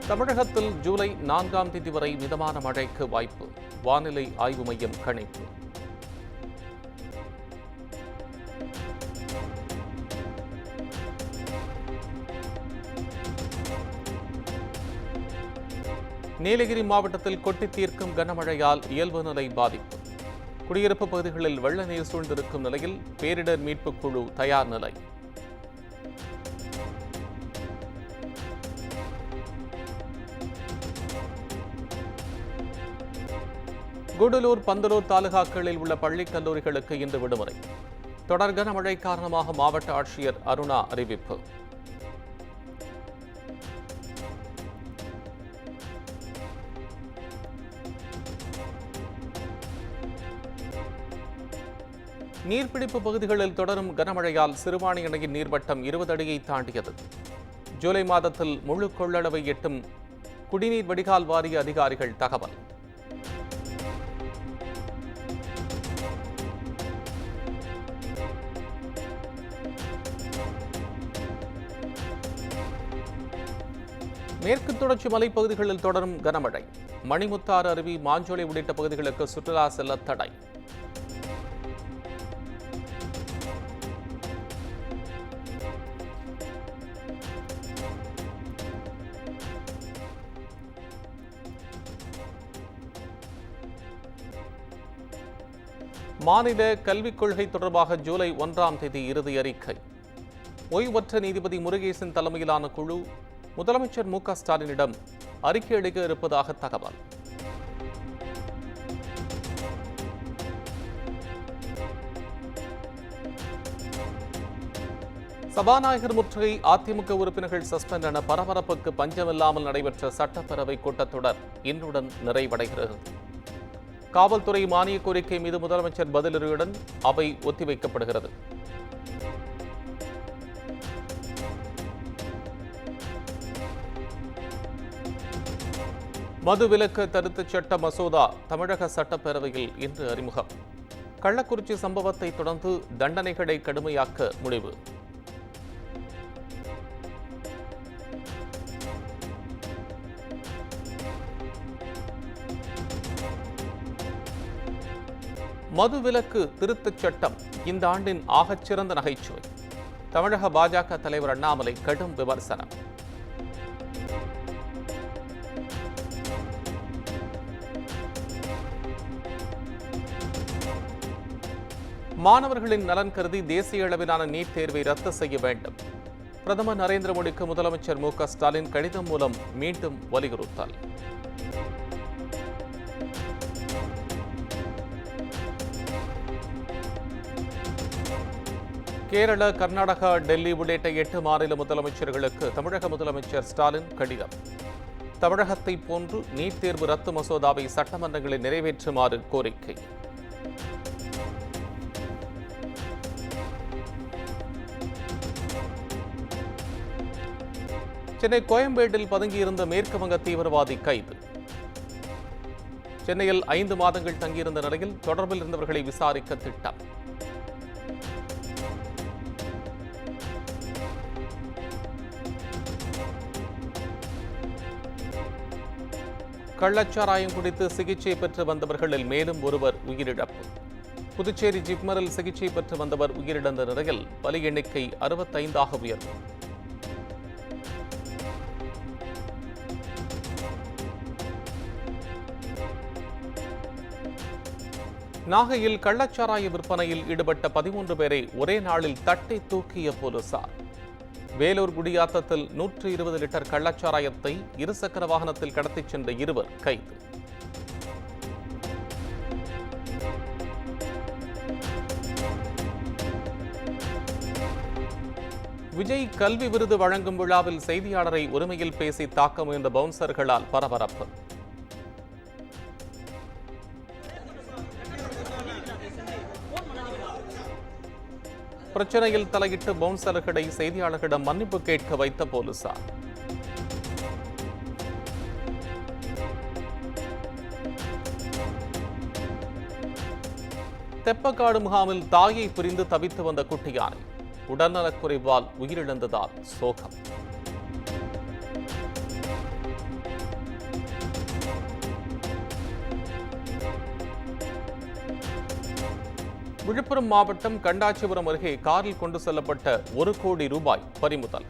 தமிழகத்தில் ஜூலை 4ஆம் தேதி வரை மிதமான மழைக்கு வாய்ப்பு. வானிலை ஆய்வு மையம் கணிப்பு. நீலகிரி மாவட்டத்தில் கொட்டி தீர்க்கும் கனமழையால் இயல்பு நிலை பாதிப்பு. குடியிருப்பு பகுதிகளில் வெள்ள நீர் சூழ்ந்திருக்கும் நிலையில் பேரிடர் மீட்புக் குழு தயார் நிலை. கூடலூர், பந்தலூர் தாலுகாக்களில் உள்ள பள்ளி கல்லூரிகளுக்கு இன்று விடுமுறை. தொடர் கனமழை காரணமாக மாவட்ட ஆட்சியர் அருணா அறிவிப்பு. நீர்பிடிப்பு பகுதிகளில் தொடரும் கனமழையால் சிறுவாணி அணையின் நீர்மட்டம் 20 அடியை தாண்டியது. ஜூலை மாதத்தில் முழு கொள்ளளவை எட்டும் குடிநீர் வடிகால் வாரிய அதிகாரிகள் தகவல். மேற்கு தொடர்ச்சி மலைப்பகுதிகளில் தொடரும் கனமழை. மணிமுத்தாறு அருவி, மாஞ்சோலை உள்ளிட்ட பகுதிகளுக்கு சுற்றுலா செல்ல தடை. மாநில கல்விக் கொள்கை தொடர்பாக ஜூலை 1ஆம் தேதி இறுதி அறிக்கை. ஓய்வற்ற நீதிபதி முருகேசன் தலைமையிலான குழு முதலமைச்சர் மு.க.ஸ்டாலினிடம் அறிக்கை அளிக்க இருப்பதாக தகவல். சபாநாயகர் முற்றுகை, அதிமுக உறுப்பினர்கள் சஸ்பெண்ட் என பரபரப்புக்கு பஞ்சமில்லாமல் நடைபெற்ற சட்டப்பேரவை கூட்டத்தொடர் இன்றுடன் நிறைவடைகிறது. காவல்துறை மானிய கோரிக்கை மீது முதலமைச்சர் பதிலுரையுடன் அவை ஒத்திவைக்கப்படுகிறது. மதுவிலக்கு திருத்தச் சட்ட மசோதா தமிழக சட்டப்பேரவையில் இன்று அறிமுகம். கள்ளக்குறிச்சி சம்பவத்தை தொடர்ந்து தண்டனைகளை கடுமையாக்க முடிவு. மதுவிலக்கு திருத்தச் சட்டம் இந்த ஆண்டின் ஆகச்சிறந்த நகைச்சுவை. தமிழக பாஜக தலைவர் அண்ணாமலை கடும் விமர்சனம். மாணவர்களின் நலன் கருதி தேசிய அளவிலான நீட் தேர்வை ரத்து செய்ய வேண்டும். பிரதமர் நரேந்திர மோடிக்கு முதலமைச்சர் மு.க.ஸ்டாலின் கடிதம் மூலம் மீண்டும் வலியுறுத்தல். கேரள, கர்நாடகா, டெல்லி உள்ளிட்ட 8 மாநில முதலமைச்சர்களுக்கு தமிழக முதலமைச்சர் ஸ்டாலின் கடிதம். தமிழகத்தை போன்று நீட் தேர்வு ரத்து மசோதாவை சட்டமன்றங்களில் நிறைவேற்றுமாறு கோரிக்கை. சென்னை கோயம்பேட்டில் பதுங்கியிருந்த மேற்கு வங்க தீவிரவாதி கைது. சென்னையில் 5 மாதங்கள் தங்கியிருந்த நிலையில் தொடர்பில் இருந்தவர்களை விசாரிக்க திட்டம். கள்ளச்சாராயம் குடித்து சிகிச்சை பெற்று வந்தவர்களில் மேலும் ஒருவர் உயிரிழப்பு. புதுச்சேரி ஜிப்மரில் சிகிச்சை பெற்று வந்தவர் உயிரிழந்த நிலையில் பலி எண்ணிக்கை 65ஆக உயர்வு. நாகையில் கள்ளச்சாராய விற்பனையில் ஈடுபட்ட 13 பேரை ஒரே நாளில் தட்டி தூக்கிய போலீசார். வேலூர் குடியாத்தத்தில் 120 லிட்டர் கள்ளச்சாராயத்தை இருசக்கர வாகனத்தில் கடத்திச் சென்ற 2 கைது. விஜய் கல்வி விருது வழங்கும் விழாவில் செய்தியாளரை உரிமையில் பேசி தாக்க முயன்ற பவுன்சர்களால் பரபரப்பு. பிரச்சனையில் தலையிட்டு பவுன்சர்களை செய்தியாளர்களிடம் மன்னிப்பு கேட்க வைத்த போலீசார். தெப்பக்காடு முகாமில் தாயை பிரிந்து தவித்து வந்த குட்டி யானை உடல்நலக்குறைவால் உயிரிழந்ததால் சோகம். விழுப்புரம் மாவட்டம் கண்டாச்சிபுரம் அருகே காரில் கொண்டு செல்லப்பட்ட 1 கோடி ரூபாய் பறிமுதல்.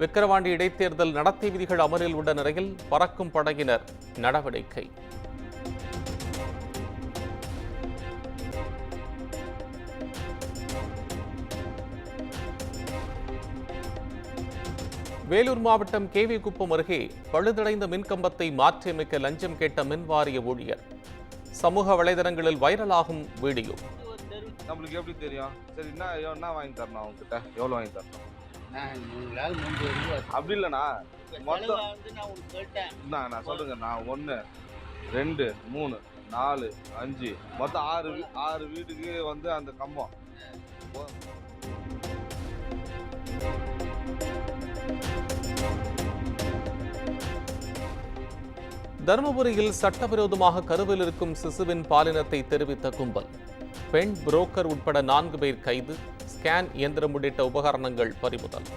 விக்கிரவாண்டி இடைத்தேர்தல் நடத்தை விதிகள் அமலில் உள்ள நிலையில் பறக்கும் படையினர் நடவடிக்கை. வேலூர் மாவட்டம் கேவி குப்பம் அருகே பழுதடைந்த மின்கம்பத்தை மாற்றியமைக்க லஞ்சம் கேட்ட மின்வாரிய ஊழியர். சமூக வலைதளங்களில் வைரலாகும் வீடியோ. நம்மளுக்கு எப்படி தெரியும்? சரி, என்ன வாங்கி தரணும்? அவங்ககிட்ட எவ்வளோ வாங்கி தரணும்? அப்படி இல்லைண்ணா, நான் சொல்லுங்க. நான் 1 2 3 4 5 மொத்தம் 6 வீட்டுக்கு வந்து அந்த கம்பம். தருமபுரியில் சட்டவிரோதமாக கருவில் இருக்கும் சிசுவின் பாலினத்தை தெரிவித்த கும்பல். பெண் புரோக்கர் உட்பட 4 பேர் கைது. ஸ்கேன் இயந்திரம் உள்ளிட்ட உபகரணங்கள் பறிமுதல்.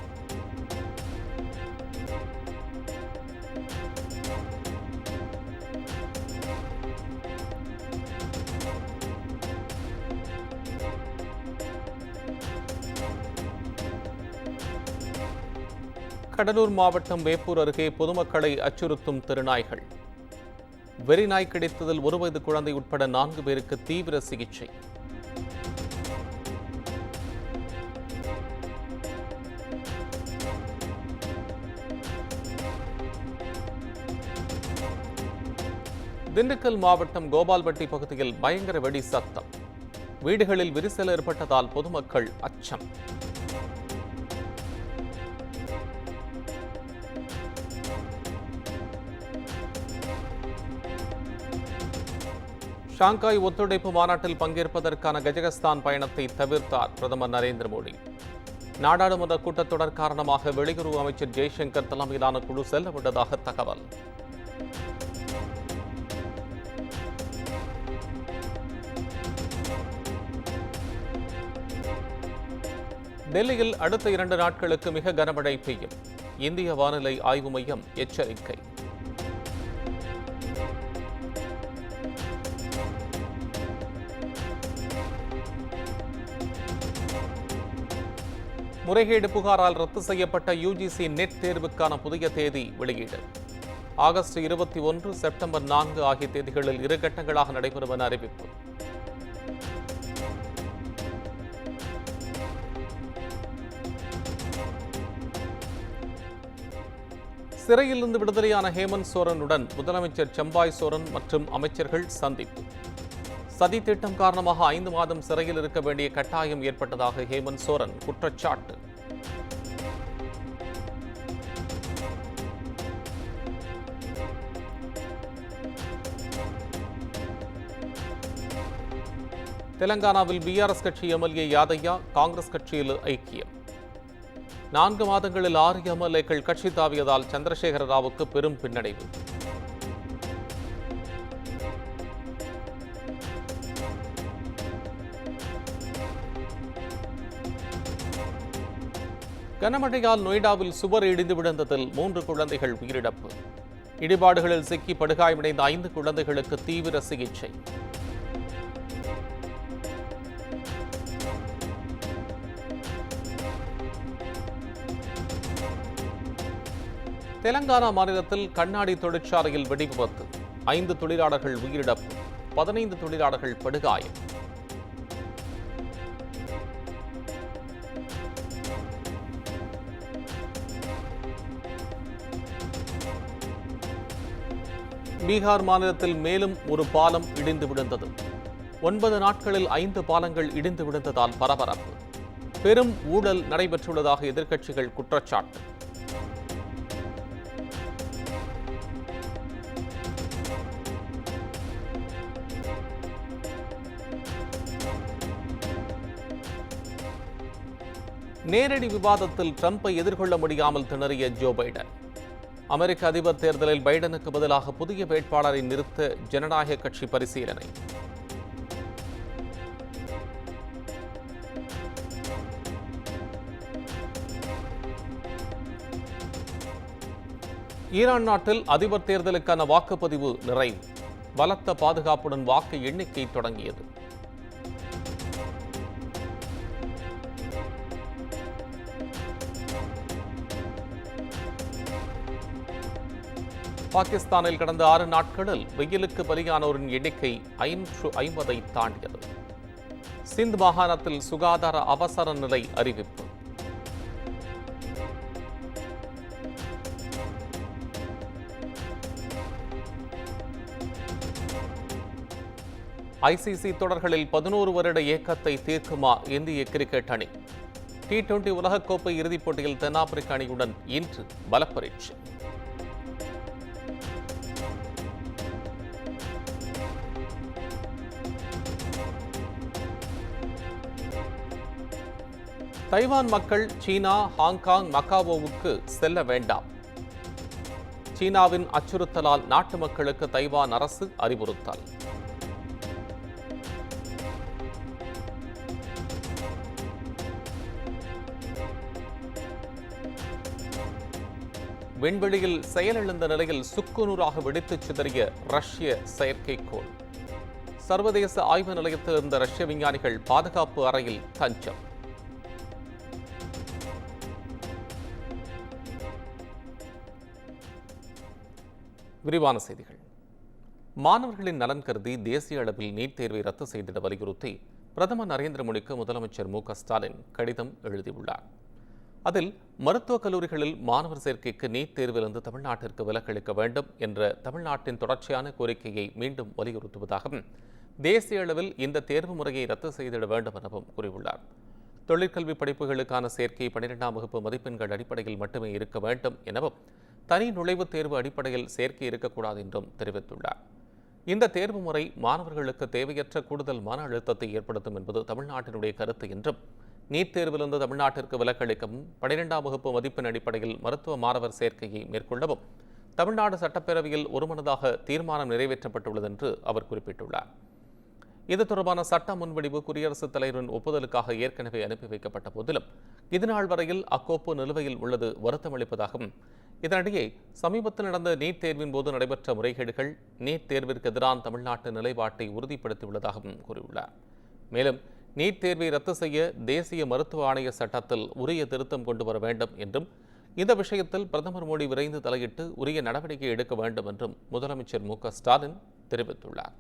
கடலூர் மாவட்டம் வேப்பூர் அருகே பொதுமக்களை அச்சுறுத்தும் திருநாய்கள். வெறிநாய் கிடைத்ததில் 1 வயது குழந்தை உட்பட 4 பேருக்கு தீவிர சிகிச்சை. திண்டுக்கல் மாவட்டம் கோபால்பட்டி பகுதியில் பயங்கர வெடி சத்தம். வீடுகளில் விரிசல் ஏற்பட்டதால் பொதுமக்கள் அச்சம். ஷாங்காய் ஒத்துழைப்பு மாநாட்டில் பங்கேற்பதற்கான கஜகஸ்தான் பயணத்தை தவிர்த்தார் பிரதமர் நரேந்திர மோடி. நாடாளுமன்ற கூட்டத்தொடர் காரணமாக வெளியுறவு அமைச்சர் ஜெய்சங்கர் தலைமையிலான குழு செல்லவிட்டதாக தகவல். டெல்லியில் அடுத்த 2 நாட்களுக்கு மிக கனமழை பெய்யும். இந்திய வானிலை ஆய்வு மையம் எச்சரிக்கை. முறைகேடு புகாரால் ரத்து செய்யப்பட்ட யுஜிசி நெட் தேர்வுக்கான புதிய தேதி வெளியீடு. ஆகஸ்ட் 21, செப்டம்பர் 4 ஆகிய தேதிகளில் 2 கட்டங்களாக நடைபெறும் என அறிவிப்பு. சிறையிலிருந்து விடுதலையான ஹேமந்த் சோரனுடன் முதலமைச்சர் செம்பாய் சோரன் மற்றும் அமைச்சர்கள் சந்திப்பு. சதி திட்டம் காரணமாக 5 மாதம் சிறையில் இருக்க வேண்டிய கட்டாயம் ஏற்பட்டதாக ஹேமந்த் சோரன் குற்றச்சாட்டு. தெலங்கானாவில் பிஆர்எஸ் கட்சி எம்எல்ஏ யாதையா காங்கிரஸ் கட்சியில் ஐக்கியம். 4 மாதங்களில் 6 எம்எல்ஏக்கள் கட்சி தாவியதால் சந்திரசேகர ராவுக்கு பெரும் பின்னடைவு. கனமழையால் நொய்டாவில் சுவர் இடிந்து விழுந்ததில் 3 குழந்தைகள் உயிரிழப்பு. இடிபாடுகளில் சிக்கி படுகாயமடைந்த 5 குழந்தைகளுக்கு தீவிர சிகிச்சை. தெலங்கானா மாநிலத்தில் கண்ணாடி தொழிற்சாலையில் வெடி விபத்து. 5 தொழிலாளர்கள் உயிரிழப்பு, 15 தொழிலாளர்கள் படுகாயம். பீகார் மாநிலத்தில் மேலும் ஒரு பாலம் இடிந்து விழுந்தது. 9 நாட்களில் 5 பாலங்கள் இடிந்து விழுந்ததால் பரபரப்பு. பெரும் ஊழல் நடைபெற்றுள்ளதாக எதிர்க்கட்சிகள் குற்றச்சாட்டு. நேரடி விவாதத்தில் ட்ரம்பை எதிர்கொள்ள முடியாமல் திணறிய ஜோ பைடன். அமெரிக்க அதிபர் தேர்தலில் பைடனுக்கு பதிலாக புதிய வேட்பாளரை நிறுத்த ஜனநாயக கட்சி பரிசீலனை. ஈரான் நாட்டில் அதிபர் தேர்தலுக்கான வாக்குப்பதிவு நிறைவு. பலத்த பாதுகாப்புடன் வாக்கு எண்ணிக்கை தொடங்கியது. பாகிஸ்தானில் கடந்த 6 நாட்களில் வெயிலுக்கு பலியானோரின் எண்ணிக்கை 550 தாண்டியது. சிந்த் மாகாணத்தில் சுகாதார அவசர நிலை அறிவிப்பு. ஐசிசி தொடர்களில் 11 வருட ஏக்கத்தை தீர்க்குமா இந்திய கிரிக்கெட் அணி? T20 உலகக்கோப்பை இறுதிப் போட்டியில் தென்னாப்பிரிக்க அணியுடன் இன்று பலப்பரீட்சை. தைவான் மக்கள் சீனா, ஹாங்காங், மக்காவோவுக்கு செல்ல வேண்டாம். சீனாவின் அச்சுறுத்தலால் நாட்டு மக்களுக்கு தைவான் அரசு அறிவுறுத்தல். விண்வெளியில் செயலிழந்த நிலையில் சுக்குநூறாக வெடித்துச் சிதறிய ரஷ்ய செயற்கைக்கோள். சர்வதேச ஆய்வு நிலையத்தில் இருந்த ரஷ்ய விஞ்ஞானிகள் பாதுகாப்பு அறையில் தஞ்சம். விரிவான செய்திகள். மாணவர்களின் நலன் கருதி தேசிய அளவில் நீட் தேர்வை ரத்து செய்திட வலியுறுத்தி பிரதமர் நரேந்திர மோடிக்கு முதலமைச்சர் மு.க.ஸ்டாலின் கடிதம் எழுதியுள்ளார். அதில் மருத்துவக் கல்லூரிகளில் மாணவர் சேர்க்கைக்கு நீட் தேர்விலிருந்து தமிழ்நாட்டிற்கு விலக்களிக்க வேண்டும் என்ற தமிழ்நாட்டின் தொடர்ச்சியான கோரிக்கையை மீண்டும் வலியுறுத்துவதாகவும், தேசிய அளவில் இந்த தேர்வு முறையை ரத்து செய்திட வேண்டும் எனவும் கூறியுள்ளார். தொழிற்கல்வி படிப்புகளுக்கான சேர்க்கை 12ஆம் வகுப்பு மதிப்பெண்கள் அடிப்படையில் மட்டுமே இருக்க வேண்டும் எனவும், தனி நுழைவுத் தேர்வு அடிப்படையில் சேர்க்கை இருக்கக்கூடாது என்றும் தெரிவித்துள்ளார். இந்த தேர்வு முறை மாணவர்களுக்கு தேவையற்ற கூடுதல் மன அழுத்தத்தை ஏற்படுத்தும் என்பது தமிழ்நாட்டினுடைய கருத்து என்றும், நீட் தேர்விலிருந்து தமிழ்நாட்டிற்கு விலக்களிக்கவும், 12ஆம் வகுப்பு மதிப்பெண் அடிப்படையில் மருத்துவ மாணவர் சேர்க்கையை மேற்கொள்ளவும் தமிழ்நாடு சட்டப்பேரவையில் ஒருமனதாக தீர்மானம் நிறைவேற்றப்பட்டுள்ளது என்று அவர் குறிப்பிட்டுள்ளார். இது தொடர்பான சட்ட முன்வடிவு குடியரசுத் தலைவரின் ஒப்புதலுக்காக ஏற்கனவே அனுப்பி வைக்கப்பட்ட போதிலும் இதுநாள் வரையில் அக்கோப்பு நிலுவையில் உள்ளது வருத்தமளிப்பதாகவும், இதனிடையே சமீபத்தில் நடந்த நீட் தேர்வின் போது நடைபெற்ற முறைகேடுகள் நீட் தேர்விற்கு எதிரான தமிழ்நாட்டு நிலைப்பாட்டை உறுதிப்படுத்தியுள்ளதாகவும் கூறியுள்ளார். மேலும் நீட் தேர்வை ரத்து செய்ய தேசிய மருத்துவ ஆணைய சட்டத்தில் உரிய திருத்தம் கொண்டு வர வேண்டும் என்றும், இந்த விஷயத்தில் பிரதமர் மோடி விரைந்து தலையிட்டு உரிய நடவடிக்கை எடுக்க வேண்டும் என்றும் முதலமைச்சர் மு.க.ஸ்டாலின் தெரிவித்துள்ளார்.